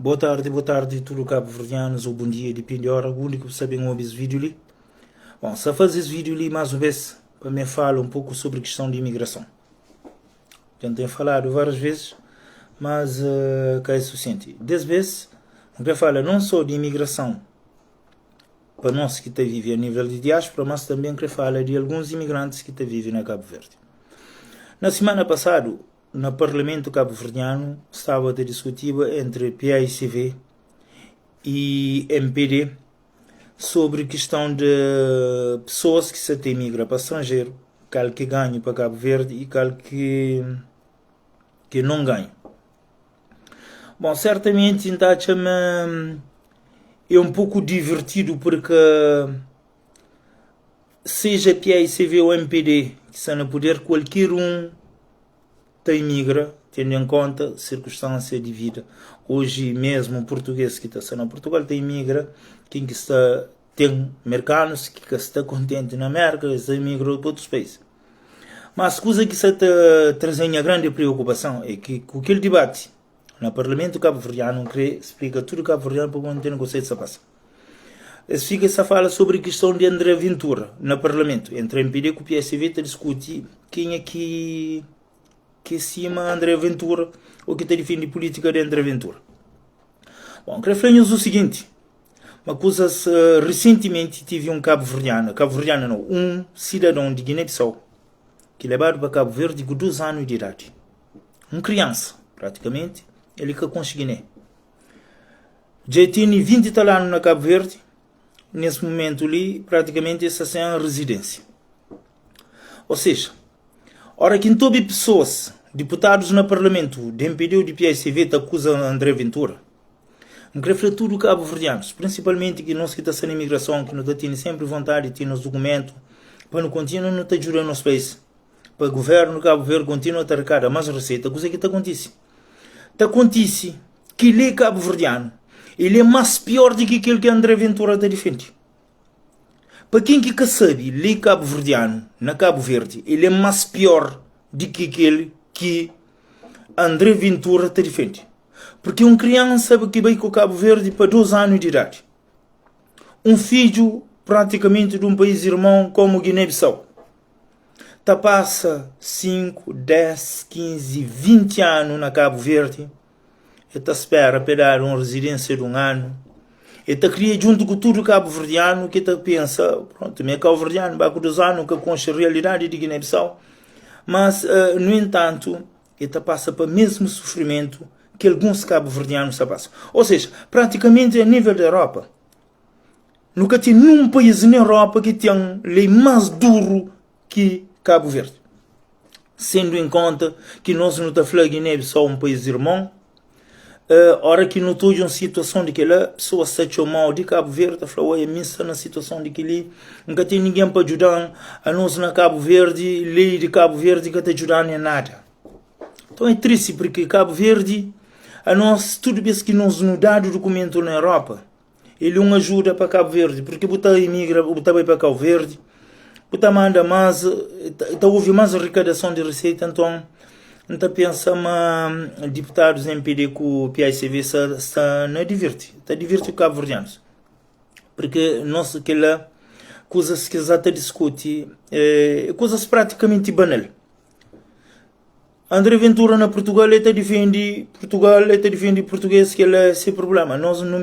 boa tarde, tudo cabo-verdianos, ou bom dia, depende da hora, o único que sabem ouvir esse vídeo ali. Bom, se fazer esse vídeo ali mais uma vez, para me falar um pouco sobre a questão de imigração. Já tenho falado várias vezes, mas que é suficiente. Dessa vez, eu quero falar não só de imigração, para nós que vivem a nível de diáspora, mas também quero falar de alguns imigrantes que vivem na Cabo Verde. Na semana passada, no Parlamento cabo-verdiano, estava a discutir entre PAICV e MPD sobre a questão de pessoas que se migram para estrangeiro, qual que ganham para Cabo Verde e qual que não ganham. Bom, certamente então, é um pouco divertido porque seja PAICV ou MPD, que está no poder, qualquer um imigra, tendo em conta circunstâncias de vida. Hoje mesmo o português que está em Portugal imigra, quem que está tem americanos que está contente na América, está imigrando para outros países. Mas a coisa que está trazendo a grande preocupação é que com aquele debate no Parlamento cabo-verdiano, que explica tudo cabo-verdiano para não ter negociado essa passa. Fica essa fala sobre a questão de André Ventura no Parlamento, entre a MPD e o PSV, está discutir quem é que cima André Ventura ou que está defendendo a política de André Ventura. Bom, quero falar o seguinte, uma coisa, recentemente tive um cabo-verdiano não, um cidadão de Guiné-Bissau, que levado para Cabo Verde com 2 anos de idade. Uma criança, praticamente, ele que conseguiu Guiné. Já tem 20 tal anos na Cabo Verde, nesse momento ali, praticamente essa é a residência. Ou seja, ora que todas pessoas, deputados no Parlamento, de MPD ou de PSV, acusam André Ventura, não quero falar tudo cabo-verdianos, principalmente que nós que estamos na imigração, que não temos sempre vontade de ter nos documentos, para não continuar não te ajudar no nosso país, para o governo de Cabo Verde continua a arcar mais receita, coisa que acontece. Acontece que ele é cabo-verdiano, ele é mais pior do que aquele que André Ventura está defende. Para quem que sabe, ele é cabo-verdiano, na Cabo Verde, ele é mais pior do que aquele que André Ventura está defende. Porque uma criança que veio com Cabo Verde para 2 anos de idade, um filho praticamente de um país irmão como Guiné-Bissau, passa 5, 10, 15, 20 anos na Cabo Verde, e espera para dar uma residência de 1 ano, e cria junto com tudo cabo-verdiano, que pensa, pronto, é cabo-verdiano, vai com 2 anos, que concha a realidade de Guiné-Bissau, mas, no entanto, ele passa para o mesmo sofrimento que alguns cabo-verdianos passam. Ou seja, praticamente a nível da Europa, nunca tem nenhum país na Europa que tenha lei mais duro que Cabo Verde. Sendo em conta que nós não estamos falando de Guiné-Bissau um país irmão, hora que não estou em uma situação de que a pessoa se achou mal de Cabo Verde, falou, olha, me está na situação de que ali nunca tem ninguém para ajudar a nós na Cabo Verde, lei de Cabo Verde que está ajudando em nada. Então é triste porque Cabo Verde, a nós, tudo isso que nos dá do documento na Europa, ele não ajuda para Cabo Verde, porque você imigra, você vai para Cabo Verde, você manda mais, houve mais arrecadação de receita, então pensa deputados MPD com o PAICV está divertir os cabo-verdianos. Porque nós, aquela coisas que já discute, coisas praticamente banais. André Ventura na Portugal, ele defende português, que ele é esse problema. Nós não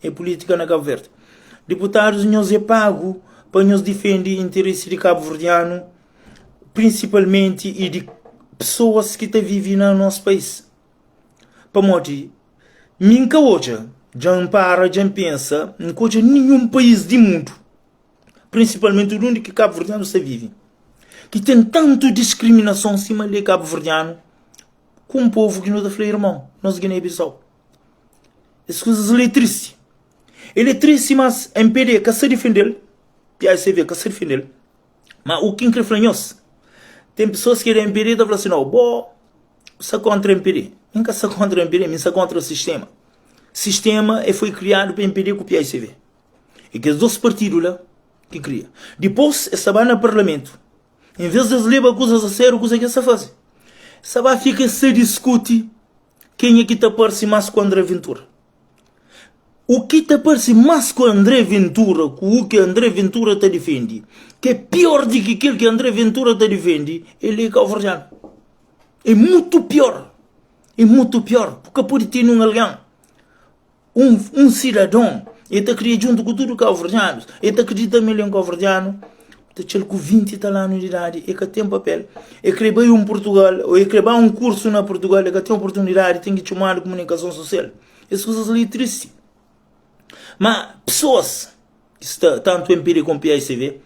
é política na Cabo Verde. Deputados, nós é pago para nos defender interesses de cabo-verdiano, principalmente e de pessoas que vivem no nosso país. Para morte, minha hoje, já pensa, não há nenhum país do mundo, principalmente onde que cabo-verdiano se vive, que tem tanto discriminação em cima de cabo-verdiano, com um povo que não está falando irmão, nós Guiné-Bissau. Essas coisas ele é triste. Ele é triste, mas MPD quer se defender, PAICV quer se defender. Mas o que quer falar nós? Tem pessoas que MPD estão falando assim, não, bom, você contra MPD. Nunca se contra MPD, mas se contra o sistema. O sistema foi criado para MPD com o PAICV. E que os 2 partidos lá que cria. Depois, essa vai no Parlamento. Em vez de levar coisas a sério, coisa que se faz. Essa vai ficar se discute quem é que está parecido mais com André Ventura. o que te parece mais com André Ventura, com o que André Ventura te defende, que é pior do que aquilo que André Ventura te defende, ele é cabo-verdiano. É muito pior. É muito pior. Porque pode ter alguém, um cidadão, ele queria junto com tudo cabo-verdianos, ele acredita mesmo em cabo-verdiano, ele com 20 anos de idade, ele tem papel, ele escreveu em Portugal, ou ele escreveu um curso na Portugal, ele tem oportunidade, tem que chamar de comunicação social. Essas coisas ali tristes. Mas pessoas que estão tanto em PD como PICV,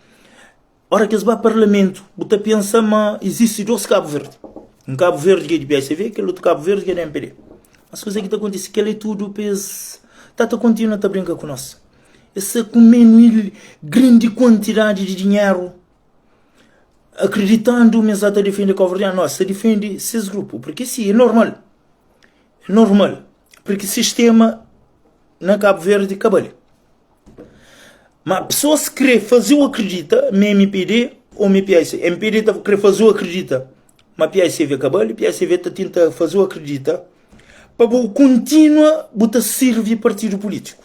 hora que eles vão ao Parlamento, você pensa, mas existe dois Cabo Verde. Um Cabo Verde que é de PICV, aquele outro Cabo Verde que é de MPD. As coisas que acontecem, que é tudo, está continua a brincar com nós. Essa comendo grande quantidade de dinheiro, acreditando que está defendendo o governo, nossa, defende esses grupos, porque sim, é normal. É normal. Porque o sistema na Cabo Verde acabou. Mas pessoas que querem fazer o acredita, me MPD ou me PIC. MPD quer fazer o acredita, mas PICV acabou, e PICV tenta fazer o acredita, para continuar a servir partido político.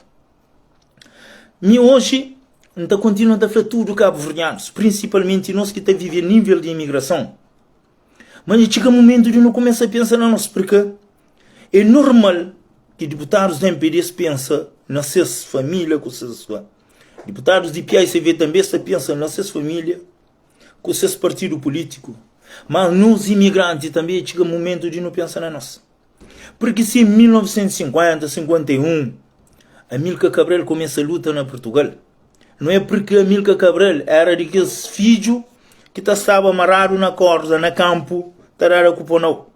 E hoje, ainda continua a falar tudo cabo-verdianos, principalmente nós que estamos vivendo nível de imigração. Mas chega um momento de não começar a pensar na nossa, porque é normal que deputados da MPD pensam na sua família, com suas deputados de PICV também pensam na sua família, com seus partidos políticos. Mas nos imigrantes também chega um momento de não pensar na nossa. Porque se em 1950, 51, Amílcar Cabral começa a luta na Portugal, não é porque Amílcar Cabral era daqueles filhos que estava amarrado na corda, na campo, era culpa não.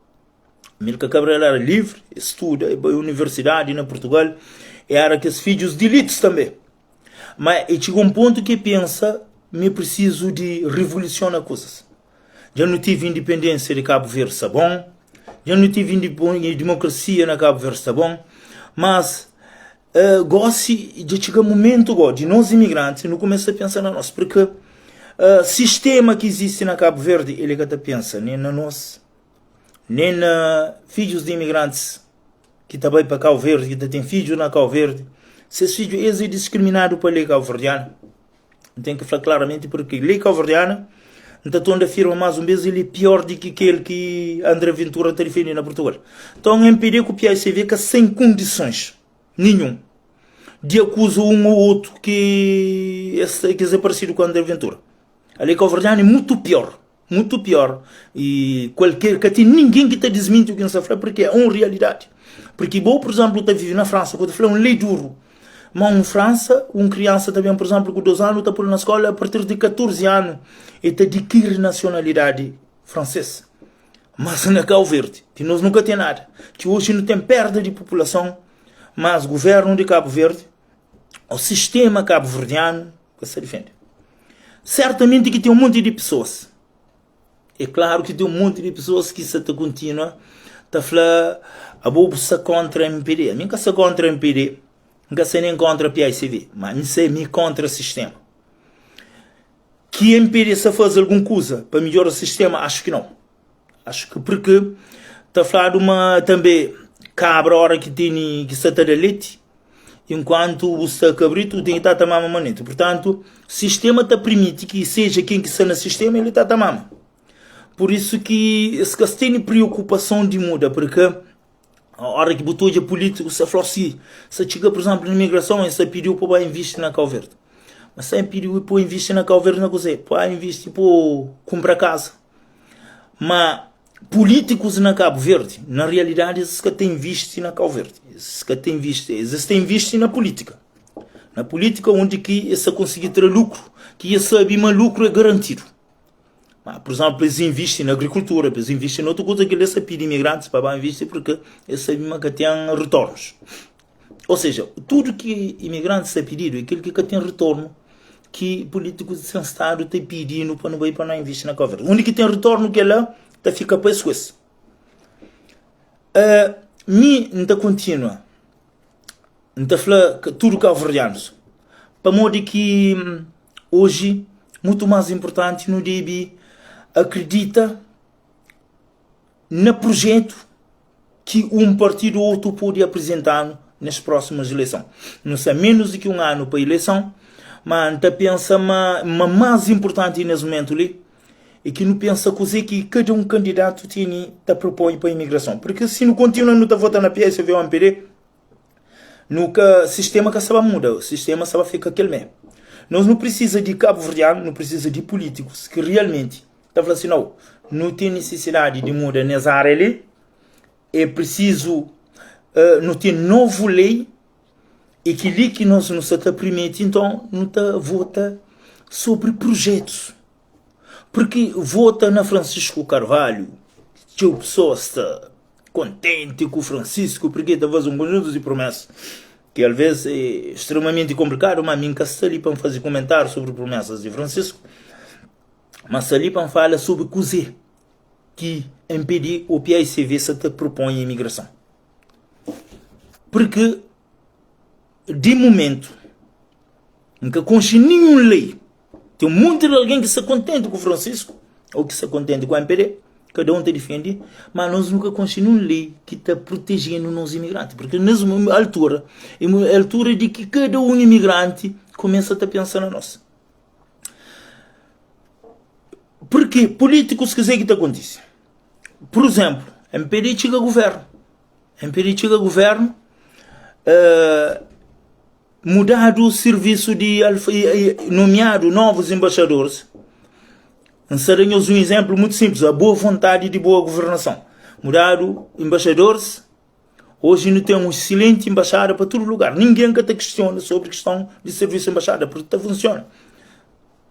Amílcar Cabral era livre, estuda, ia à universidade na Portugal, e era aqueles filhos de elites também. Mas chegou um ponto que pensa, me preciso de revolucionar coisas. Já não tive independência de Cabo Verde, está bom. Já não tive democracia na Cabo Verde, está bom. Mas gosto de chegar um momento de nós imigrantes não começa a pensar na nós, porque o sistema que existe na Cabo Verde, ele que pensa nem na nós, nem na filhos de imigrantes que também para Cabo Verde, que tem filhos na Cabo Verde. Se esse filho é discriminado pela lei cabo-verdiana, tem que falar claramente, porque a lei cabo-verdiana então afirma mais um vez, ele é pior do que aquele que André Ventura está defendendo na Portugal. Então impedir que o PICV que sem condições nenhum de acusar um ou outro que é parecido com André Ventura. A lei cabo-verdiana é muito pior. Muito pior. E qualquer que tem ninguém que está desmentindo o que está falando, porque é uma realidade. Porque, bom, por exemplo, está vivendo na França, quando fala uma lei duro. Mas em França, uma criança também, por exemplo, com 2 anos, está por na escola, a partir de 14 anos, e adquire nacionalidade francesa. Mas na Cabo Verde, que nós nunca tem nada, que hoje não tem perda de população, mas o governo de Cabo Verde, o sistema cabo-verdiano, que se defende. Certamente que tem um monte de pessoas. É claro que tem um monte de pessoas que se continua a falar a bolsa contra a MPD. A minha casa contra a MPD, não sei nem contra a PICV, mas não sei nem contra o sistema. Que a MPD se faz alguma coisa para melhorar o sistema, acho que não. Acho que porque está a falar de uma também cabra hora que tem que se está de leite, enquanto o cabrito tem que estar a tomar maneta. Portanto, o sistema te permite que seja quem que está no sistema, ele está a tomar. Por isso que se tem preocupação de muda, porque a hora que botou de político, se falou assim, se chega, por exemplo, na imigração, se pediu para investir na Cabo Verde. Mas se pediu para investir na Cabo Verde, não coisa, para investir para comprar casa. Mas políticos na Cabo Verde, na realidade, eles que têm visto na Cabo Verde. Eles têm visto na política. Na política, onde que eles conseguem ter lucro, que eles sabem que lucro é garantido. Mas, por exemplo, eles investem na agricultura, eles investem em outra coisa que eles pedem imigrantes para investir, porque eles sabem que tem retornos. Ou seja, tudo que imigrantes têm pedido é aquilo que tem retorno, que políticos de Estado têm pedido para não ir para não investir na Cabo Verde. O único que tem retorno que ela fica para isso. Não continua. Não fala que tudo cabo-verdianos. Para modo que hoje, muito mais importante, no deve acredita no projeto que um partido ou outro pode apresentar nas próximas eleições. Não sei menos do que um ano para a eleição, mas não pensa mais importante nesse momento ali, e que não pensa que cada um candidato te propõe para a imigração. Porque se não continua não votar na PSV ou MPD, o sistema que se vai mudar, o sistema se vai ficar aquele mesmo. Nós não precisamos de cabo-verdiano, não precisamos de políticos que realmente estão falando assim, não tem necessidade de mudar nessa área ali, é preciso não ter novo lei e que nós não se permite, então não está vota sobre projetos. Porque vota na Francisco Carvalho, que a pessoa está contente com o Francisco, porque está fazendo um conjunto de promessas, que às vezes é extremamente complicado, mas mim está ali para fazer comentários sobre promessas de Francisco, mas ali para falar sobre cozer que impedir o PICV se te propõe a imigração. Porque, de momento, nunca conche nenhuma lei, tem um monte de alguém que se contente com o Francisco, ou que se contente com a MPD, cada um te defende, mas nós nunca conche nenhuma lei que está protegendo os imigrantes. Porque nessa altura, é uma altura de que cada um imigrante começa a pensar na nossa. Porque políticos que dizem que está acontecendo. Por exemplo, MPD chega a governo. MPD chega a governo, mudado o serviço de nomeado novos embaixadores. Seremos um exemplo muito simples, a boa vontade de boa governação. Mudaram embaixadores, hoje não tem uma excelente embaixada para todo lugar. Ninguém que te questiona sobre a questão de serviço de embaixada, porque funciona.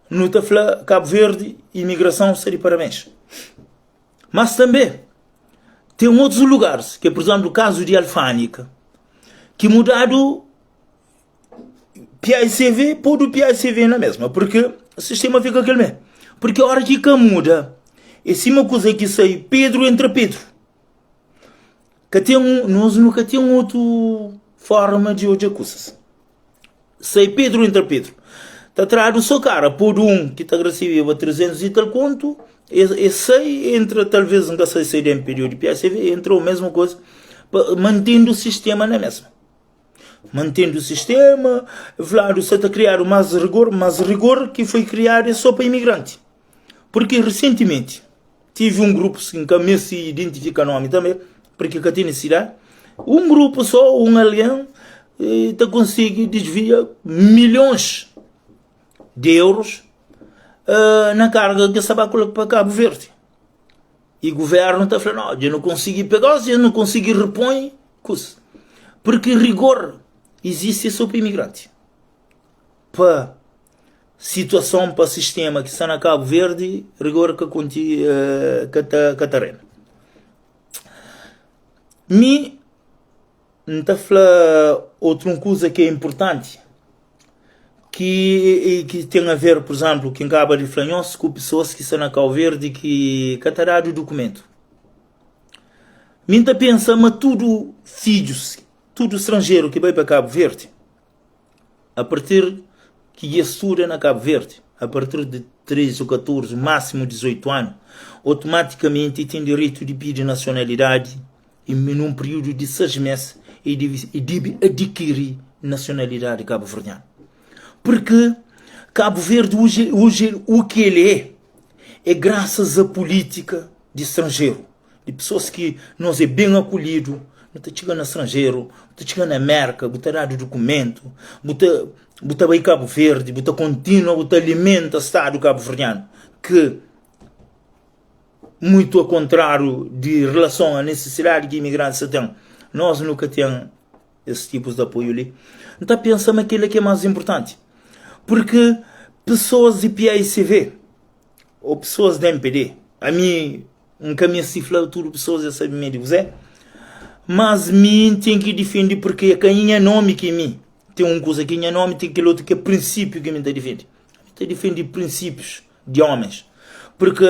Não está falando Cabo Verde, imigração, seria parabéns. Mas também, tem outros lugares, que é, por exemplo, o caso de Alfânica, que mudaram PICV, pôr o PICV na mesma, porque o sistema fica aquele mesmo. Porque a hora que muda, é uma coisa que sai Pedro entra Pedro. Que nós nunca temos outra forma de hoje coisas. Sai Pedro entra Pedro. Está atrás do seu cara, por que está agressivo a 300 e tal quanto, e sai, entra talvez nunca sai de um período de PSV, entra a mesma coisa, mantendo o sistema na mesma. Mantendo o sistema, Vlado está a criar mais rigor que foi criado só para imigrante. Porque recentemente tive um grupo que me se identifica o nome também, porque que tem necessidade, um grupo só, um alien, está conseguindo desviar milhões de euros na carga que se vai colocar para Cabo Verde. E o governo está falando, não, eu não consegui pegar, eu não consegui repõe, porque rigor existe só para imigrante. Para situação, para sistema que está na Cabo Verde, rigor que Catarina. Me está falando outra coisa que é importante, que tem a ver, por exemplo, que acaba de falar com pessoas que estão na Cabo Verde que catará do documento. Me está pensando, tudo filhos, tudo estrangeiro que vai para Cabo Verde, a partir que estuda na Cabo Verde, a partir de 13 ou 14, máximo 18 anos, automaticamente tem direito de pedir nacionalidade e num período de 6 meses e de adquirir nacionalidade cabo-verdiana. Porque Cabo Verde hoje o que ele é graças à política de estrangeiro, de pessoas que nós é bem acolhido, não está chegando no estrangeiro, está chegando na América, está dando documento, está bem Cabo Verde, está continua, está alimenta o Estado cabo-verdiano, que muito ao contrário de relação à necessidade que imigrantes têm, nós nunca temos esses tipos de apoio ali. Então pensamos aquilo que é mais importante. Porque pessoas de PICV ou pessoas da MPD, a mim, nunca me cifra tudo pessoas dessa média, mas mim tem que defender porque quem é nome que mim tem uma coisa que é nome, tem aquele outro que é princípio que me está defendendo. Está defendendo princípios de homens, porque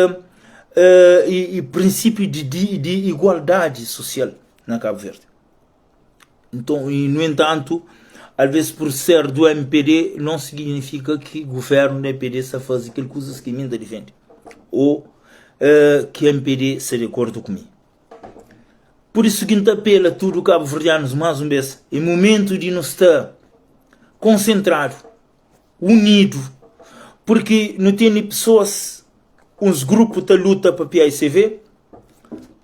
e princípio de igualdade social na Cabo Verde. Então, e no entanto, às vezes por ser do MPD não significa que o governo do MPD está fazendo aquelas coisas que me defende ou que o MPD se de acordo comigo. Por isso que apela a tudo cabo-verdianos mais uma vez. É momento de nos estar concentrado, unido, porque não tem pessoas, uns grupos que lutam para a PICV,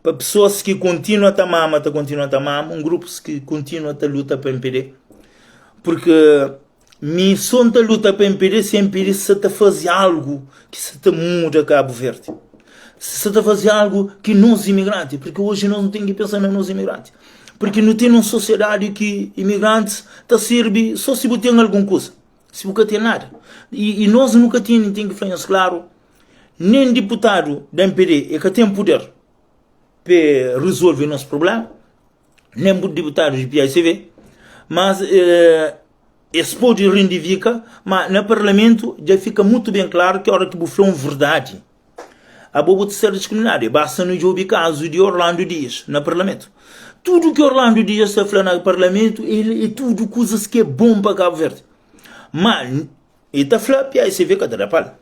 para pessoas que continuam a mama, grupos que continuam a lutar para a MPD. Porque me son a luta para impedir se impedir se te fazer algo que se te muda Cabo Verde. Se te fazer algo que nós imigrantes, porque hoje nós não temos que pensar nos imigrantes. Porque não tem uma sociedade que imigrantes te serve só se você tem alguma coisa. Se você tem nada. E nós nunca temos que falar claro, nem deputado da MPD é que tem poder para resolver nosso problema, nem deputado de PICV, mas esse pode reivindicar, mas no Parlamento já fica muito bem claro que a hora que você fala verdade, a boa de ser discriminada. Basta no jogo caso de Orlando Dias no Parlamento. Tudo que Orlando Dias está falando no Parlamento é tudo coisas que é bom para Cabo Verde. Mas ele está falando que a ICV que está falando.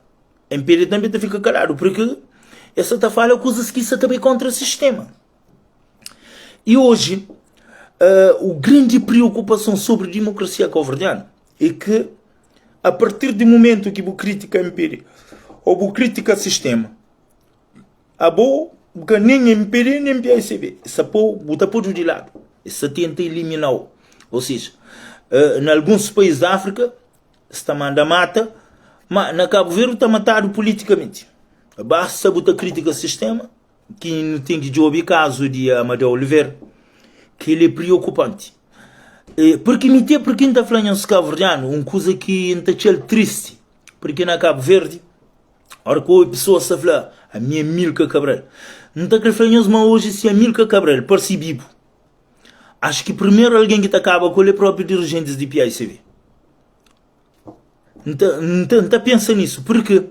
A MPD também fica calado, porque essa está falando coisas que isso também contra o sistema. E hoje, a grande preocupação sobre a democracia cabo-verdiana é que, a partir do momento que você critica a MPD ou você critica o sistema, a boa, nem MPD nem PICV, essa está posto de lado, essa tenta eliminar. Ou seja, em alguns países da África, está manda mata, mas na Cabo Verde está matado politicamente. Basta você criticar o sistema, que não tem que ouvir caso de Amadeu Oliveira, que ele é preocupante. Porque me tem porque está falando em Cabo Verdeano, uma coisa que está triste, porque na Cabo Verde, a hora que a pessoa se fala, a minha Milka Cabral, não está querendo falar mas hoje se a Milka Cabral parece vivo. Acho que primeiro alguém que acaba com ele próprio dirigentes de PICV. Não está pensando nisso, porque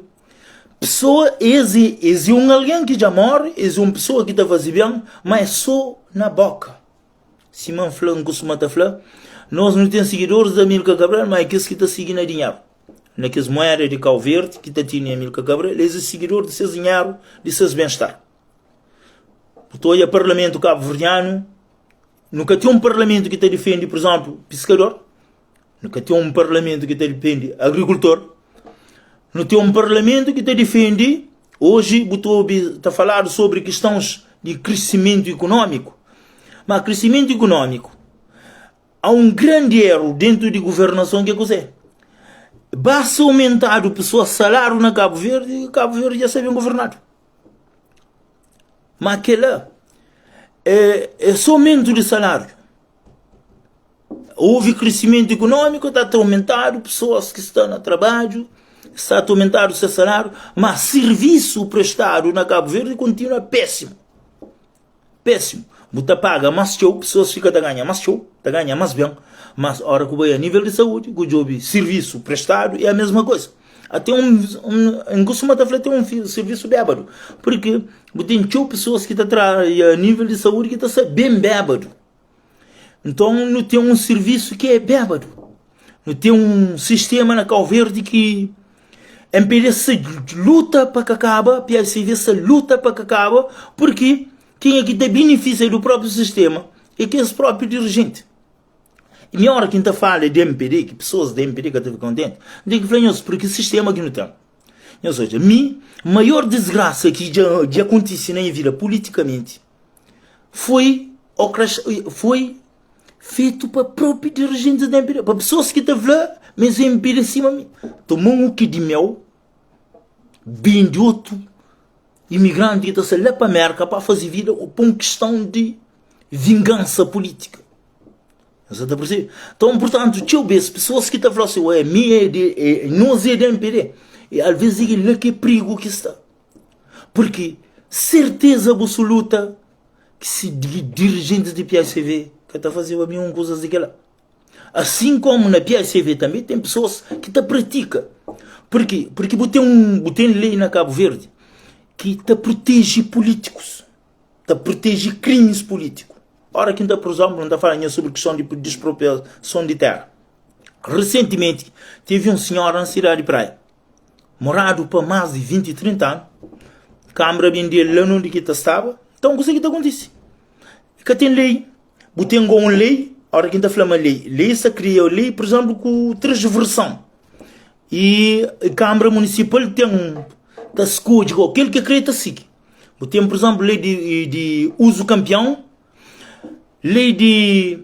pessoa é um alguém que já morre, é uma pessoa que está fazendo bem, mas é só na boca. Se man fala, costuma estar falando, nós não temos seguidores da Milka Cabral, mas é aqueles que estão seguindo a dinheiro. Naqueles moedas de Cabo Verde, que está tendo a Milka Cabral, eles são seguidores de seus dinheiro, de seus bem-estar. Estou aí a Parlamento Cabo-Verdiano, nunca tem um Parlamento que te defende, por exemplo, pescador, nunca tem um Parlamento que te defende agricultor, não tem um Parlamento que te defende, hoje, está falando sobre questões de crescimento econômico. Mas crescimento econômico, há um grande erro dentro de governação que é coisa. Basta aumentar o salário na Cabo Verde e Cabo Verde já está bem governado. Mas aquela é só aumento de salário. Houve crescimento econômico, está a aumentar pessoas que estão no trabalho, está a aumentar o seu salário, mas serviço prestado na Cabo Verde continua péssimo. Péssimo. Você paga mais show, pessoas ficam a ganhar mais show, a ganhar mais bem, mas a hora que vai a nível de saúde, o job serviço prestado é a mesma coisa. Até em costuma ter um serviço bêbado, porque você tem pessoas que estão a nível de saúde que estão bem bêbado. Então não tem um serviço que é bêbado. Não tem um sistema na Cabo Verde que MPD se luta para que acabe, PICV se luta para que acabe, porque quem é que tem benefício do próprio sistema é que é esse próprio dirigente. E melhor que a gente fala de MPD, que pessoas de MPD que estão contentes, tem que falar porque o sistema que não tem. Ou seja, a maior desgraça que já aconteceu na minha vida politicamente foi feito para próprio dirigente da MPD, para pessoas que estão lá, mas a MPD acima de mim. Tomou um que de mel, bem de outro, imigrante que está lá para a América para fazer vida por uma questão de vingança política. Então, portanto, deixa eu ver as pessoas que estão falando assim, nós é de MPD, e às vezes é que é perigo que está. Porque certeza absoluta que se dirigentes de PICV que estão fazendo a mim coisas daquela. Assim como na PICV também tem pessoas que te praticam. Por quê? Porque tem lei na Cabo Verde que te protege políticos, te protege crimes políticos. Ora, quem está, por exemplo, não está falando sobre questão de expropriação de terra. Recentemente, teve um senhor na cidade de Praia, morado por mais de 20 e 30 anos, câmara bem dele lá onde que estava, então o que está acontecendo? que tem lei. Tem uma lei, a hora que a gente fala lei se cria lei, por exemplo, com transversão. E a Câmara Municipal tem código, aquele que acredita assim. Tem, por exemplo, lei de uso campeão, lei de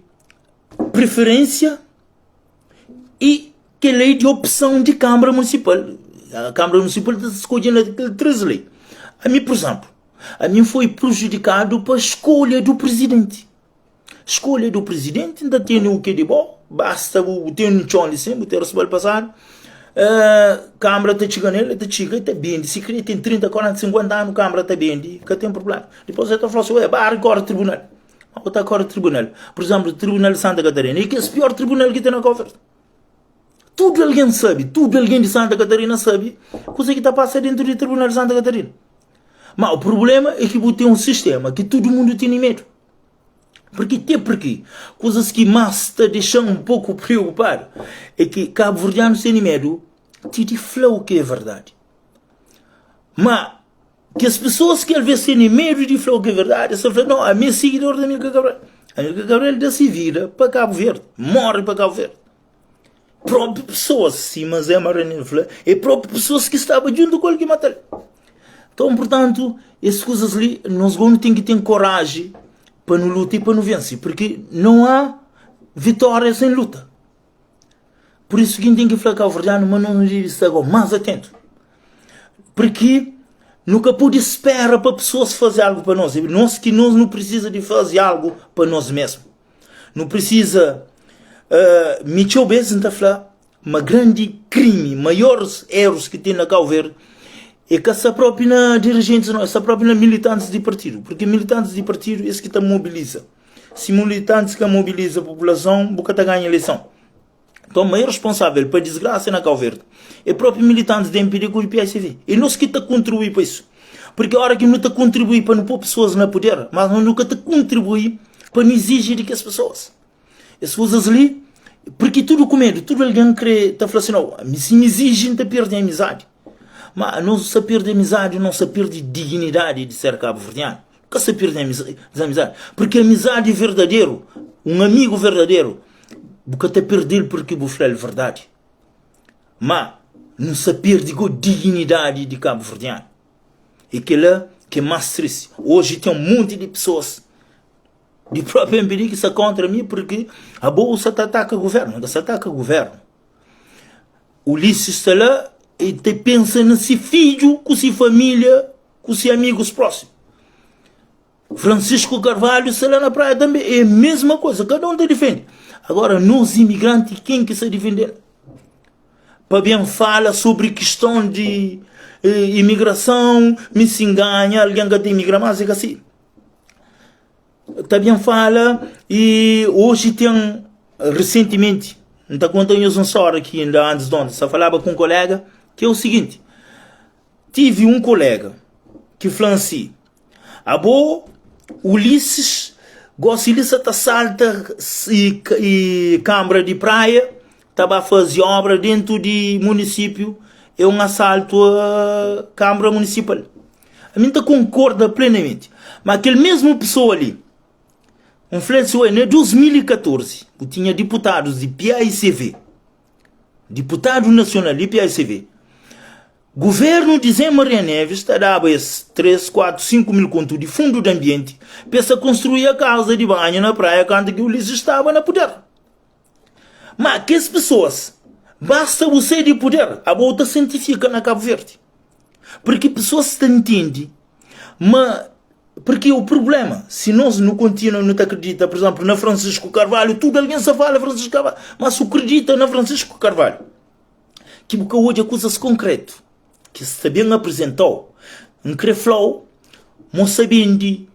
preferência e que lei de opção de Câmara Municipal. A Câmara Municipal está escolhendo aquelas 3 leis. A mim, por exemplo, a mim foi prejudicado para a escolha do presidente. Escolha do presidente ainda tem o que de bom, basta ter um chão ali sempre, ter o passado. Câmara está chegando nele, está bem. Se queria tem 30, 40, 50 anos, Câmara está bem, que tem problema. Depois você está falando assim, vai agora tribunal. Está agora tribunal. Por exemplo, o Tribunal de Santa Catarina, e que é o pior tribunal que tem na Cover. Tudo alguém sabe, tudo alguém de Santa Catarina sabe, coisa que está passando dentro do Tribunal de Santa Catarina. Mas o problema é que tem um sistema que todo mundo tem medo. Porque coisas que mais te deixam um pouco preocupado é que cabo-verdianos têm medo de falar o que é verdade. Mas que as pessoas que às vezes têm medo de falar o que é verdade, só falam, não, a minha seguidora da Amílcar Cabral. A Amílcar Cabral dá-se vida para Cabo Verde, morre para Cabo Verde. Próprias pessoas, sim, mas é Maranhão, é próprias pessoas que estavam junto com ele que mataram. Então, portanto, essas coisas ali, nós temos que ter coragem para não lutar e para não vencer, porque não há vitória sem luta. Por isso que tem que falar cabo-verdiano, mas não diz agora, mais atento. Porque nunca pode esperar para pessoas fazer algo para nós. Nós não precisa de fazer algo para nós mesmos. Não precisa Michel Bezin está a falar, uma grande crime, maiores erros que tem na Cabo Verde é que essa própria dirigentes, essa própria militantes de partido, porque militantes de partido é isso que está mobiliza. Se militantes que mobiliza a população, boca está ganha eleição. Então, o maior responsável para a desgraça na Cabo Verde é próprio militantes de MPD com o PSV. E nós que está contribuir para isso. Porque a hora que não está contribuir para não pôr pessoas na poder, mas nunca está contribuir para não exigir de que as pessoas. As coisas ali, porque tudo com medo, tudo alguém crê, está falando assim, não, se me exigem, está perdendo a amizade. Mas não se perde a amizade, não se perde a dignidade de ser cabo-verdiano. Nunca se perde a amizade. Porque a amizade verdadeira, um amigo verdadeiro, nunca te perder porque vou falar a verdade. Mas não se perde a dignidade de cabo-verdiano. E que lá que é mais triste. Hoje tem um monte de pessoas de próprio MPD que está contra mim porque a bolsa ataca o governo. Não se ataca o governo. O Ulisses está lá e te pensa nesse filho, com sua família, com seus amigos próximos. Francisco Carvalho está lá na praia também. É a mesma coisa. Cada um te defende. Agora, nós imigrantes, quem que está defendendo? Para bem fala sobre questão de imigração, me se engana, alguém que tem imigração, mas é assim. Também fala, e hoje tem, recentemente, está contando uma história aqui, ainda antes de ontem, só falava com um colega, que é o seguinte, tive um colega que falou assim, Ulisses, Ulisses está salta e câmara de praia, estava a fazer obra dentro do município, é um assalto à Câmara Municipal. A mim concorda plenamente. Mas aquele mesmo pessoa ali, influenciou em 2014, eu tinha deputados de PAICV, deputado nacional de PAICV, governo de Zé Maria Neves está dando 3, 4, 5 mil contos de fundo de ambiente para construir a casa de banho na praia quando o Ulisses estava no poder. Mas que as pessoas, basta você de poder, a volta científica na Cabo Verde. Porque pessoas se entendem, mas porque o problema, se nós não continuamos, não acredita, por exemplo, na Francisco Carvalho, tudo alguém se fala Francisco Carvalho, mas se acredita na Francisco Carvalho, que porque hoje é coisas concretas, que se bem apresentou, um creflow, não sabendo de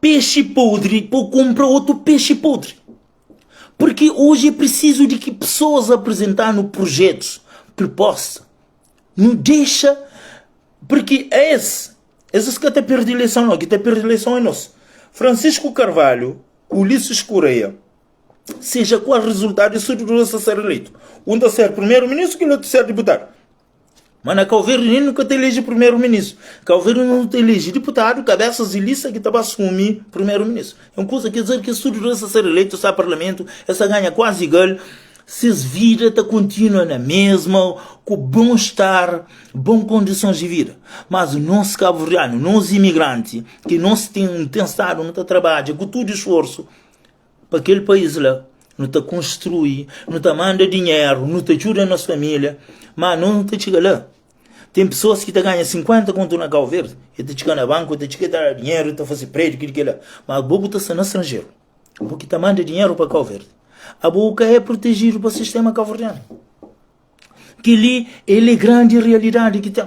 peixe podre, para comprar outro peixe podre. Porque hoje é preciso de que pessoas apresentando projetos, propostas, não deixa, porque é esses que até perdem eleição, não, que até perdem eleição é nosso. Francisco Carvalho, Ulisses Correia, seja qual resultado, isso tudo a ser eleito. Um a ser primeiro-ministro, que o outro a ser deputado. Mas na Cabo Verde nem nunca te elege primeiro-ministro. Cabo Verde não te elege deputado, cabeças de lista que estava a assumir primeiro-ministro. É uma coisa que quer dizer que se tudo isso ser eleito, se parlamento, essa ganha quase igual. Se as vidas continuam na mesma, com bom-estar, boas condições de vida. Mas o nosso cabo-verdiano, nós imigrantes, que não tem estado, não trabalha, com todo esforço, para aquele país lá, não te construi, não te manda dinheiro, não te ajuda na família, mas não te chega lá. Tem pessoas que te ganham 50 conto na Cabo Verde, e te chega na banca, te chega dar dinheiro, te faz prédio, aquilo lá. Mas a boca está no estrangeiro, porque te manda dinheiro para Cabo Verde. A boca é protegido para o sistema cabo-verdiano. Que ali, ele é grande realidade que tem.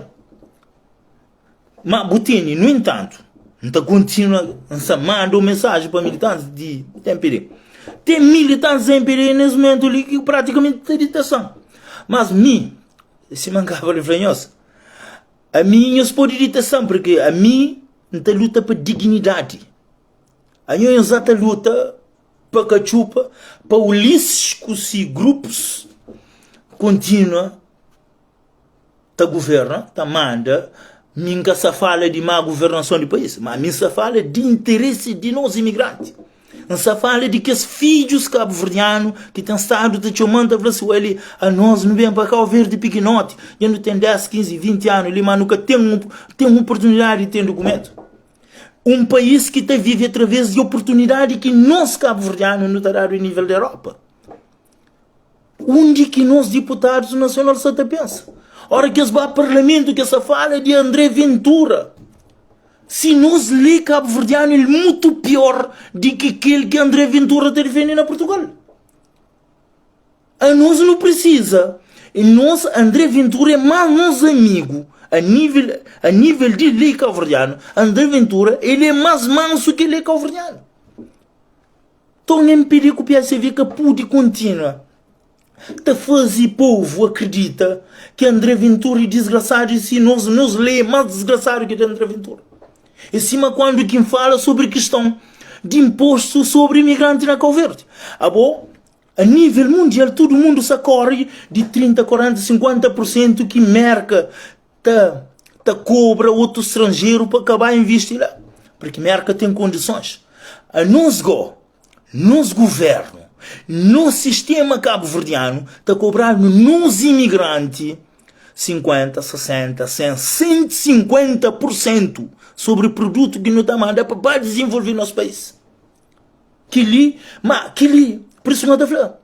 Mas Butini, no entanto, não continua mandando mensagem para militantes de MPD. Tem militantes de MPD nesse momento ali que praticamente tem ditação. Mas se mancava de franhosa, a mim não se pode ditação, porque a mim não luta para dignidade. A mim não luta para cachupa, para Ulisses que se grupos continua, tá governa, tá manda, minha se fala de má governação do país, mas minha se fala de interesse de nós imigrantes. Não se fala de que os filhos cabo-verdianos que têm estado de chamando a nós não vêm para cá ver de pequenote, já não tem 10, 15, 20 anos, ele mas nunca tem uma oportunidade de ter documento. Um país que vive através de oportunidade que nós cabo-verdianos não está dado em nível da Europa. Onde que nós deputados nacionais só pensa? Ora que eles vão ao parlamento que se fala de André Ventura. Se nós lê cabo-verdiano, ele é muito pior do que aquele que André Ventura está defendendo na Portugal. A nós não precisa. E nós, André Ventura é mais nosso amigo. A nível de lei cabo-verdiano, André Ventura, ele é mais manso que lei cabo-verdiano. Então, nem pedir que o PSV que pude continuar. Te faz povo acredita que André Ventura é desgraçado e se nós lê mais desgraçado que André Ventura. Em cima quando quem fala sobre a questão de imposto sobre imigrantes na Cabo Verde. A nível mundial, todo mundo se corre de 30%, 40%, 50% que merca cobra outro estrangeiro para acabar investir lá. Porque merca tem condições. A nós governo, no sistema cabo-verdiano, está cobrando nos imigrantes 50, 60, 100, 150% sobre o produto que não está mandando para desenvolver nosso país. Por isso não está falando.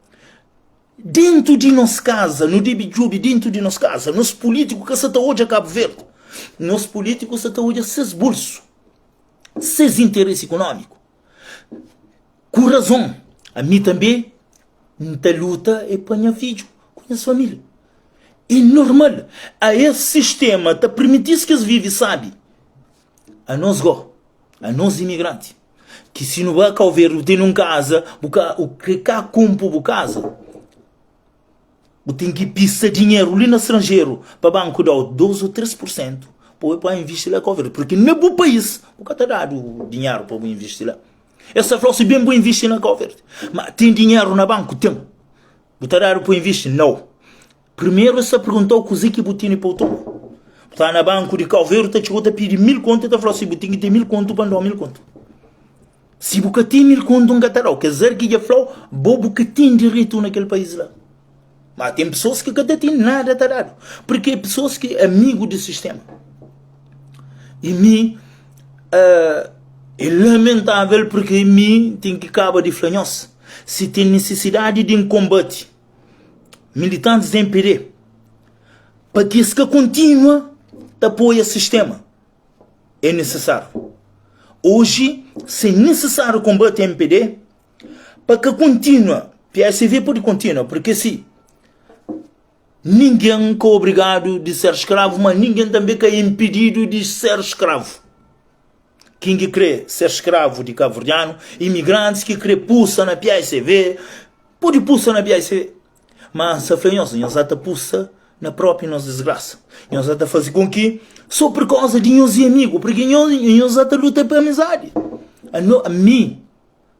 Dentro de nossa casa, no Dibijubi, dentro de nossa casa, nos políticos que está hoje a Cabo Verde, nos políticos que está hoje a seus bolsos, seus interesses econômicos. Com razão, a mim também, muita luta é para minha filho, com a família. É normal. A esse sistema te permitir que eles vivem, sabe? A nós imigrantes, que se não vai Cabo Verde, tem uma casa, o que cá compra a casa, tem que pisar dinheiro ali no estrangeiro para o banco dar 2 ou 3% para investir lá Cabo Verde. Porque não é bom país, porque está dado dinheiro para investir lá. Essa flor se bem bom investir na Cabo Verde. Mas tem dinheiro no banco? Tem. Está dado para investir? Não. Primeiro você perguntou o que Butini para o topo. Está na banco de Cabo Verde, chegou a pedir 1000 conto, está falando se Butini tem 1000 conto para dar 1000 conto. Se você tem 1000 conto, não está. Quer dizer que já falou, bobo que tem direito naquele país lá. Mas tem pessoas que não têm nada tá dado. Porque é pessoas que é amigo do sistema. E é lamentável porque tem que acabar de flanhosa. Se tem necessidade de um combate, militantes de MPD, para que isso continua a apoiar o sistema, é necessário. Hoje, se é necessário combate MPD, para que continue, PSV pode continuar, porque se ninguém é obrigado de ser escravo, mas ninguém também é impedido de ser escravo. Quem que crê ser escravo de cabo-verdiano, imigrantes que crê pulsa na PSV, pode pulsa na PSV. Mas a flanhosa, nós até pulsa na própria nossa desgraça. Nós até fazer com que, só por causa de nós e amigos, porque nós até luta para amizade. A mim,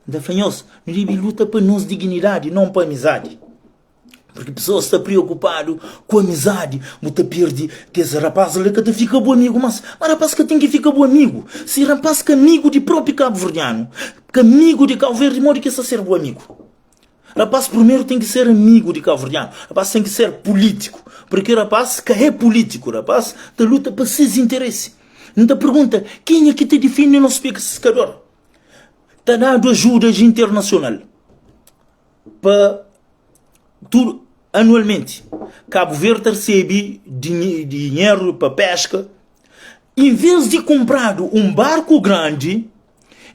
da flanhosa, nós luta para nossa dignidade, não para amizade. Porque pessoas estão preocupadas com a amizade, muita perde que esse rapaz ali que te fica bom amigo, mas rapaz que tem que ficar bom amigo. Se rapaz que é amigo de próprio cabo-verdiano, que amigo de Cabo Verde, modo que ser bom amigo. Rapaz primeiro tem que ser amigo de cabo-verdiano, rapaz tem que ser político, porque rapaz que é político, rapaz te luta para seus interesses. Não te pergunta, quem é que te define no especificador? Está dando ajudas internacional para tudo anualmente. Cabo Verde recebe dinheiro para pesca. Em vez de comprar um barco grande,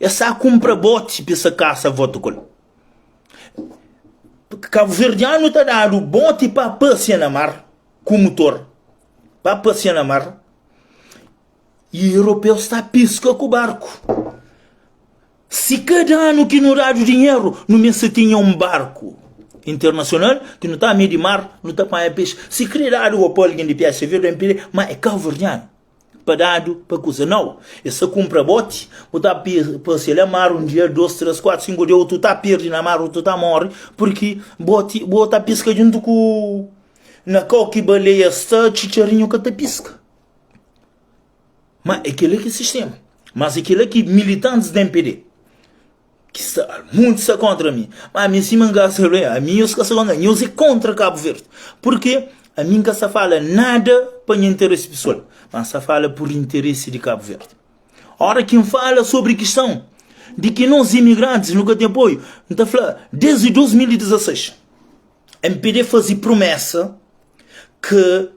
essa compra bote para essa caça votocol. Cabo Verdeano está dando bote para passear na mar com motor, para passear na mar. E o europeu está a piscar com o barco. Se cada ano que não dá dinheiro, no mês se tinha um barco internacional que não está a meio de mar, não está para peixe. Se querer dar o apoio de peixe, vê do MPD, mas é cabo-verdiano. Para dar, para coisa. Não. Essa compra bote, botar para se ele mar um dia, 2, 3, 4, 5 dias, ou tu está perdido na mar, ou tu está morre, porque bote a pisca junto com na coque baleia está chicharinho que te pisca. Mas aquele é que é sistema. Mas aquele é que militantes do MPD que está muito está contra mim. Mas a mim se mangasse, a mim eu estou contra mim, eu sou contra Cabo Verde. Porque a mim que se fala nada para o interesse pessoal, mas se fala por interesse de Cabo Verde. Ora, quem fala sobre a questão de que nós imigrantes nunca tem apoio, então fala, desde 2016, a MPD fazia promessa que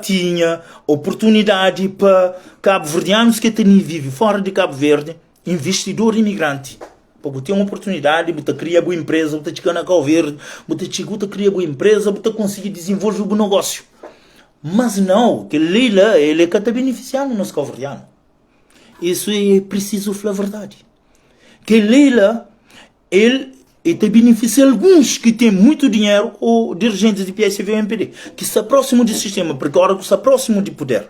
tinha oportunidade para cabo-verdianos que vivem fora de Cabo Verde, investidor imigrante. Para ter uma oportunidade, você cria boa empresa, você fica na Cabo Verde, você cria boa empresa, você conseguir desenvolver um bom negócio. Mas não, que Leila, ele é que está beneficiando o nosso cabo-verdiano. Isso é preciso falar a verdade. Que Leila, ele está beneficiando alguns que têm muito dinheiro, ou dirigentes de PSV ou MPD, que se aproximam do sistema, porque agora que se aproximam de poder.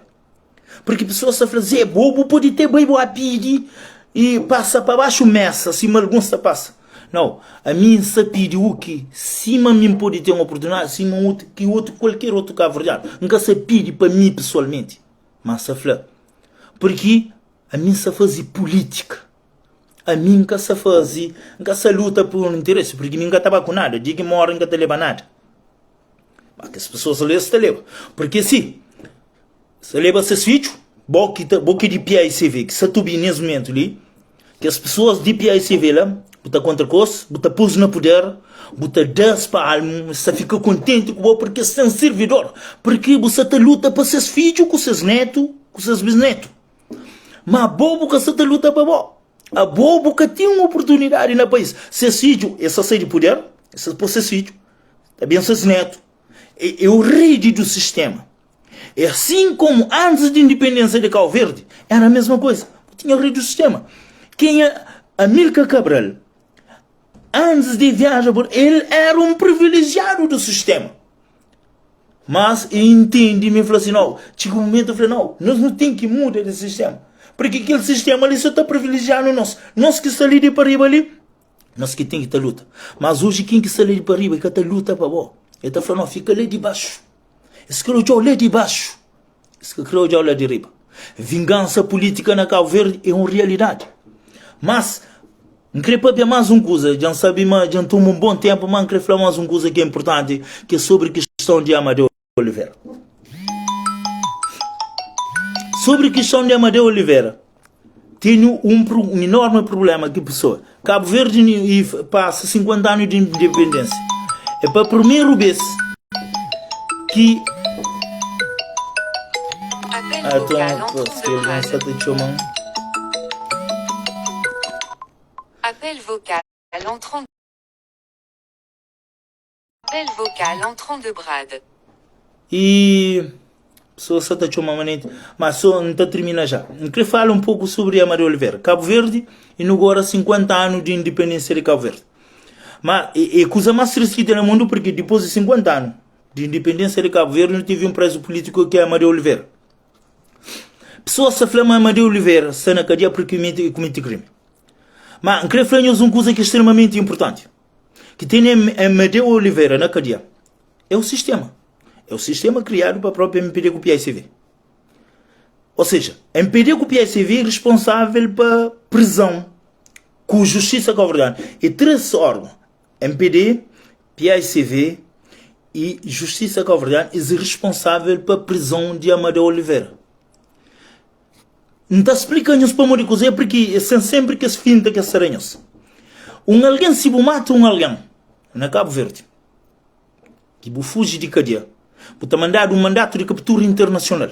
Porque pessoas se falam, é bobo, pode ter bem boa pide, e passa para baixo messa, acima algum se passa. Não, a mim se pede o que, cima mim pode ter uma oportunidade, cima que outro, qualquer outro cabo-verdiano, nunca se pede para mim pessoalmente, mas se fala. Porque a mim se faz política, a mim nunca se faz, nunca se luta por um interesse, porque nunca estava com nada, diga que mora, nunca te leva nada. Mas que as pessoas se levam, porque se leva esses filhos, boque de PICV, que se tu nesse momento ali, que as pessoas de PICV lá, botar contra coisa, botar pus no poder, botar 10 para a alma, você fica contente com o porque você é um servidor, porque você te luta para seus filhos, com seus netos, com seus bisnetos. Mas a bobo que você te luta para bom, a bobo que tem uma oportunidade no país, seus filhos, essa sai de poder, essa por seus filhos, também seus netos, é o rei do sistema. É assim como antes da independência de Cabo Verde, era a mesma coisa, tinha o rei do sistema. Quem é Amílcar Cabral, antes de viajar, ele era um privilegiado do sistema. Mas eu entendi, me falou assim, não, chegou um momento, eu falei, não, nós não temos que mudar esse sistema. Porque aquele sistema ali só está privilegiando nós. Nós que estamos ali de para riba ali, nós que temos que ter luta. Mas hoje quem que está ali de para riba, que está luta para bom. Ele está falando, não, fica ali de baixo. Esse que eu lá de baixo. Esse que eu lá de riba. Vingança política na Cabo Verde é uma realidade. Mas, não queria para mais uma coisa, já sabe, já tomou um bom tempo, mas não queria falar mais uma coisa que é importante, que é sobre a questão de Amadeu Oliveira. Sobre a questão de Amadeu Oliveira, tenho um enorme problema que pessoa. Cabo Verde passa 50 anos de independência. É para a primeira vez que... Appel vocal entrant. Appel vocal entrant de Brad. E só está chamando manete, mas só não está termina já. Eu queria falar um pouco sobre Amadeu Oliveira. Cabo Verde inaugura 50 anos de independência de Cabo Verde. Mas é coisa mais triste que tem no mundo, porque depois de 50 anos de independência de Cabo Verde, não teve um preso político que é Amadeu Oliveira. Pessoas se falam Amadeu Oliveira, está na cadeia porque comete crime. Mas eu queria falar uma coisa que é extremamente importante. Que tem Amadeu Oliveira na cadeia. É o sistema. É o sistema criado para a própria MPD com o PICV. Ou seja, a MPD com o PICV é responsável pela prisão com justiça cabo-verdiana. E três órgãos, MPD, PICV e Justiça cabo-verdiana, é responsável pela prisão de Amadeu Oliveira. Não está explicando para morrer coisa porque é sempre que se finta que é serenhos. Alguém se mata alguém na Cabo Verde que fuge de cadeia, está mandado um mandato de captura internacional.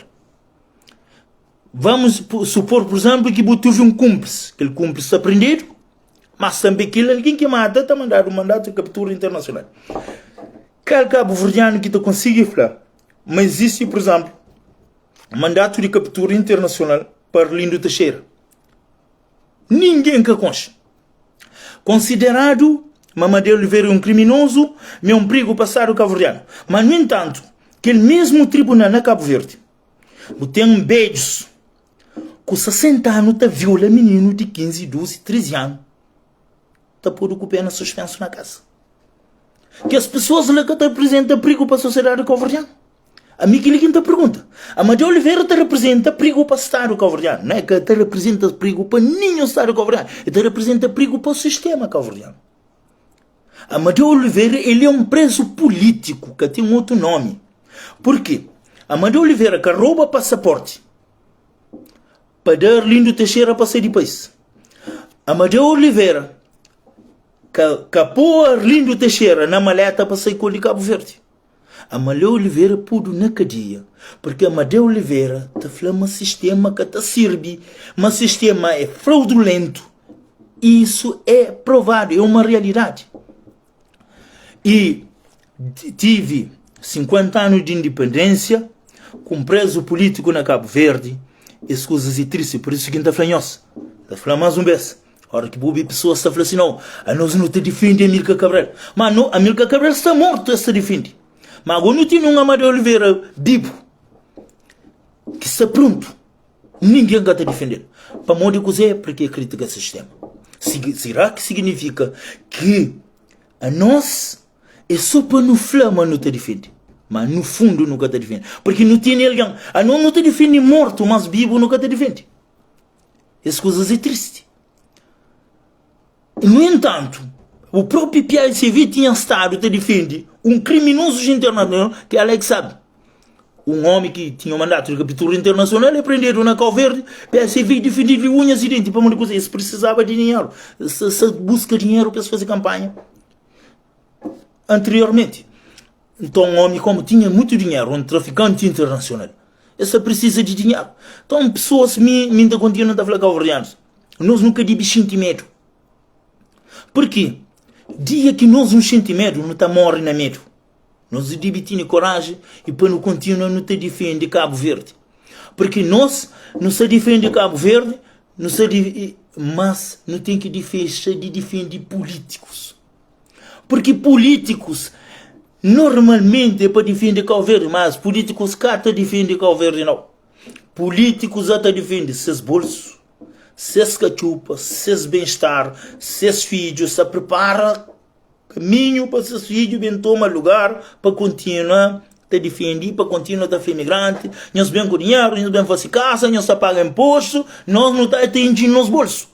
Vamos supor, por exemplo, que teve um cúmplice, aquele cúmplice aprendido, mas também que alguém que mata está mandado um mandato de captura internacional. Qual cabo-verdiano que consegue falar, mas existe, por exemplo, mandato de captura internacional para Lindo Teixeira. Ninguém que concha. Considerado Amadeu Oliveira um criminoso, é um perigo passar o cabo-verdiano. Mas, no entanto, aquele mesmo tribunal na Cabo Verde tem beijos com 60 anos está viola menino de 15, 12, 13 anos. Está por com pena suspenso na casa. Que as pessoas lá que representam perigo para a sociedade cabo-verdiana. A mim que lhe pergunta. Amadeu Oliveira te representa perigo para o Estado cabo-verdiano. Não é que te representa perigo para nenhum Estado cabo-verdiano. Ele representa perigo para o sistema cabo-verdiano. Amadeu Oliveira, ele é um preso político que tem um outro nome. Por quê? Amadeu Oliveira que rouba passaporte para dar Lindo Teixeira para sair de país. Amadeu Oliveira que pôr Lindo Teixeira na maleta para sair com o Cabo Verde. Amadeu Oliveira pudo na cadeia, porque Amadeu Oliveira está falando um sistema que está serve, mas o sistema é fraudulento. Isso é provado, é uma realidade. E tive 50 anos de independência, com preso político na Cabo Verde, as coisas é triste, por isso que está falando, está falando mais um vez. A hora que bobi pessoas está falando assim, não, a nós não te defende Amílcar Cabral. Mas não, Amílcar Cabral está morto, está defende. Mas agora não tem um Amadeu Oliveira vivo, que está pronto. Ninguém vai te defender. Para morrer coisa porque critica o sistema. Será que significa que a nós é só para no flama não te defende? Mas no fundo nunca te defende. Porque não tem alguém. A nós não te defende morto, mas vivo nunca te defende. Essas coisas é triste. No entanto, o próprio PICV tinha estado te defende um criminoso internacional que é Alex Saab. Um homem que tinha um mandato de captura internacional e prenderam na Cabo Verde. PICV defendia-lhe unhas e dentes para uma coisa. Isso precisava de dinheiro. Se busca dinheiro para se fazer campanha. Anteriormente. Então, um homem como tinha muito dinheiro, um traficante internacional, essa precisa de dinheiro. Então, pessoas ainda continuam a falar cabo-verdianos. Nós nunca tivemos medo. Por quê? Dia que nós não sentimos medo, não está morre na medo. Nós devemos ter coragem e para não continuar não te defender Cabo Verde. Porque nós não se defende Cabo Verde, mas não tem que defender políticos. Porque políticos normalmente é para defender Cabo Verde, mas políticos cá te defendem Cabo Verde não. Políticos já te defendem seus bolsos, seus cachupas, seus bem-estar, seus filhos, se prepara caminho para seus filhos, bem toma lugar para continuar te defender, para continuar a ser imigrante. Nós bem com dinheiro, nós bem fazer casa, nós pagamos imposto, nós não está tendo nos bolsos.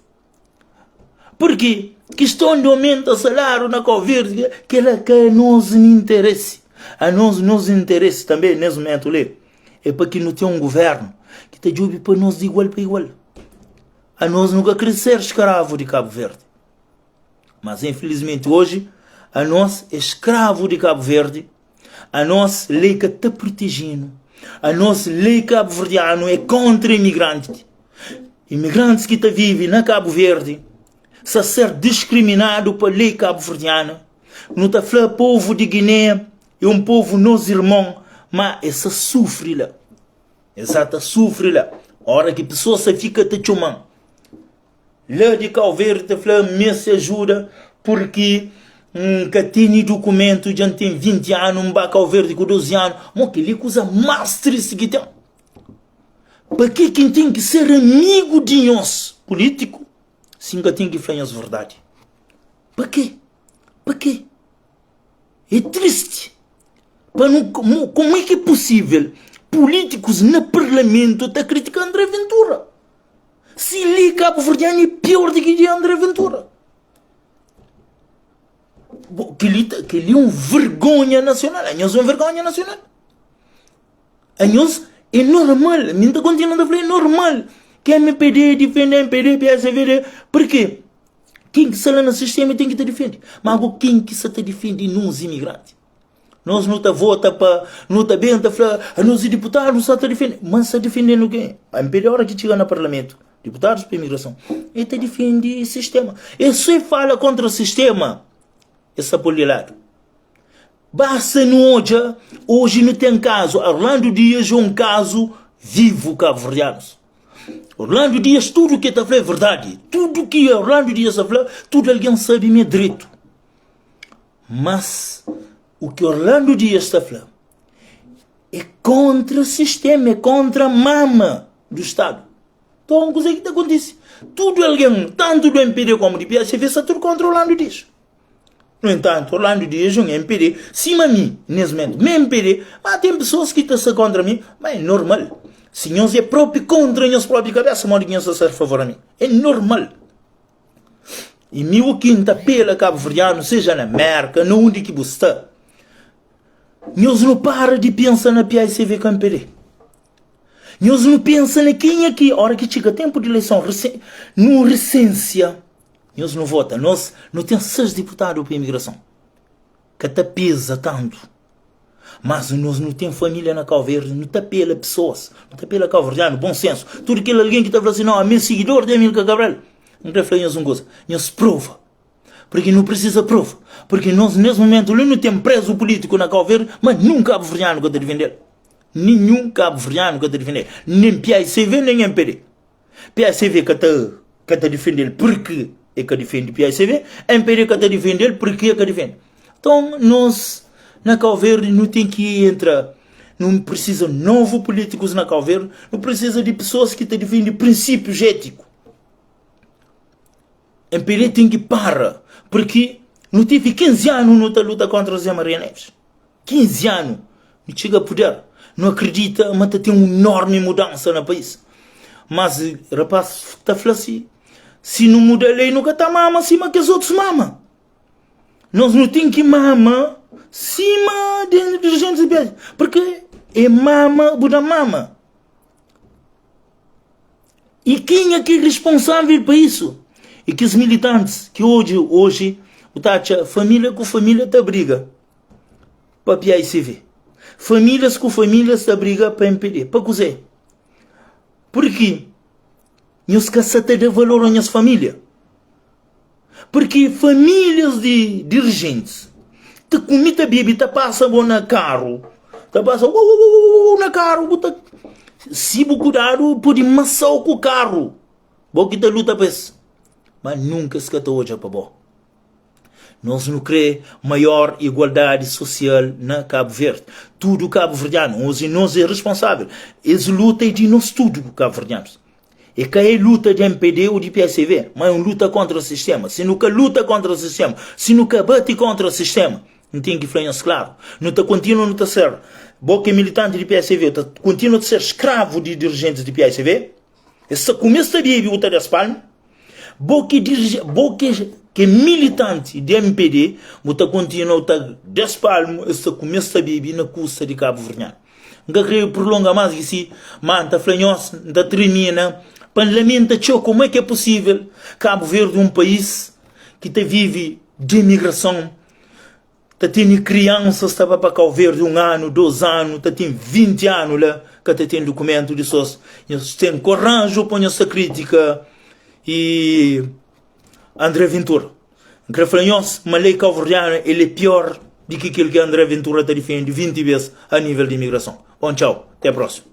Por quê? Questão de aumento de salário na Cabo Verde, que ela quer nos interesse. A nos interesse também, nesse momento ali, é para que não tenha um governo que te ajude para nós de igual para igual. A nós nunca crescer escravo de Cabo Verde. Mas infelizmente hoje, a nós é escravo de Cabo Verde. A nossa lei que está protegendo. A nossa lei cabo-verdiana é contra imigrantes. Imigrantes que vivem na Cabo Verde se ser discriminado pela lei cabo-verdiana. Não está falando povo de Guiné, é um povo nos irmãos, mas essa sofre lá. Exata sofre lá. A hora que a pessoa se fica te chumando. Lá de Cabo Verde está falando, me se ajuda, porque que tem documento, já tem 20 anos, um Cabo Verde com 12 anos, mas que coisa mais triste que tem. Para que quem tem que ser amigo de nós, político, sim que tem que falar as verdade. Para quê? Para quê? É triste. Como é que é possível políticos no parlamento estar criticando André Ventura? Se ele Cabo Verdeano é pior do que André Ventura. Que ele é uma vergonha nacional. A nós é uma vergonha nacional. A nós é normal. A minha continua a falar, é normal. Que a MPD defende a MPD, PSV. Por quê? Quem que está lá no sistema tem que te defender. Mas quem que está te defende nos imigrantes? Nós não está vota para, não está bem, está falando, nós deputados não está defendendo. Mas está defendendo quem? A MPD a hora que chega no parlamento, deputados para a imigração, ele está defendendo o sistema. Ele só fala contra o sistema. Essa polilado. Basta no hoje não tem caso. Orlando Dias é um caso vivo cabo-verdianos. Orlando Dias, tudo que está falando é verdade. Tudo que Orlando Dias está falando, tudo alguém sabe meu direito. Mas o que Orlando Dias está falando é contra o sistema, é contra a mama do Estado. Então, o que acontece? Tudo alguém, tanto do MPD como do PSV, está tudo contra Orlando Dias. No entanto, Orlando Dias é um MPD, cima de mim, nesse momento, meu MPD, mas tem pessoas que estão contra mim, mas é normal. Se nós é próprio contra nós própria cabeça, mas ninguém está a ser favor a mim. É normal. E meu quinta pela Cabo Verdeano, seja na América, no onde que você está, nós não para de pensar na PSV com MPD. Nós não pensa na quem aqui, a hora que chega tempo de eleição, no recência, nós não vota, nós não temos 6 deputados para a imigração, que até pesa tanto. Mas nós não temos família na Cabo Verde, não está pela pessoas, não está pela Cabo Verdeano, bom senso. Tudo aquele alguém que está falando assim, não, é meu seguidor de Amílcar Cabral. Não quero falar uma coisa, nós prova. Porque não precisa prova. Porque nós, nesse momento, não temos preso político na Cabo Verde, mas nenhum Cabo Verdeano que está defender. Nenhum Cabo Verdeano que está defender. Nem PSV, nem MPD. PSV que está defender porque é que defende PSV, MPD que está defender porque é que defende. Então, nós, na Cabo Verde, não tem que entrar. Não precisa de novos políticos na Cabo Verde, não precisa de pessoas que te defendem princípios éticos. MPD tem que parar, porque não tive 15 anos na luta contra o Zé Maria Neves. 15 anos. Não chega a poder. Não acredita, mas tem uma enorme mudança no país. Mas, rapaz, está falando assim, se não muda a lei, nunca está mama acima que os outros mama. Nós não temos que mama cima de dirigentes de porque é mama, buda mama. E quem é que é responsável por isso? E que os militantes que hoje o Tacha, família com família está briga para PICV. Famílias com famílias está briga para MPD. Para cozer. Por quê? Nós caçamos de valor à nossa família. Porque famílias de dirigentes te comita bebê, te passa na carro, te passa na carro, se você cuidado, pode massar o carro. Bom que te luta para isso. Mas nunca se cata hoje para bom. Nós não queremos maior igualdade social na Cabo Verde. Tudo Cabo Verdeano, hoje nós é responsável. Eles lutam de nós tudo, Cabo Verdeanos. E que é luta de MPD ou de PSV, mas é uma luta contra o sistema. Se nunca luta contra o sistema, se nunca bate contra o sistema, não tem que falar claro. Não está continua a ser boca militante de PSV, continua a ser escravo de dirigentes de PSV. Esse começa a vir o das palmas. Boca que é militante de MPD, mas continua a despalmo, esse começa a vir na custa de Cabo Verdeano. Não quero prolongar mais que se manta flanhos, da termina. Parlamento, como é que é possível Cabo Verde, um país que vive de imigração, tem crianças que para Cabo Verde 1 ano, 2 anos, tem 20 anos lá, que tem documento de sós, tem coragem para essa crítica e André Ventura. Que falamos, uma lei cabo-verdiana, ele é pior do que aquilo que André Ventura está defendendo 20 vezes a nível de imigração. Bom, tchau, até a próxima.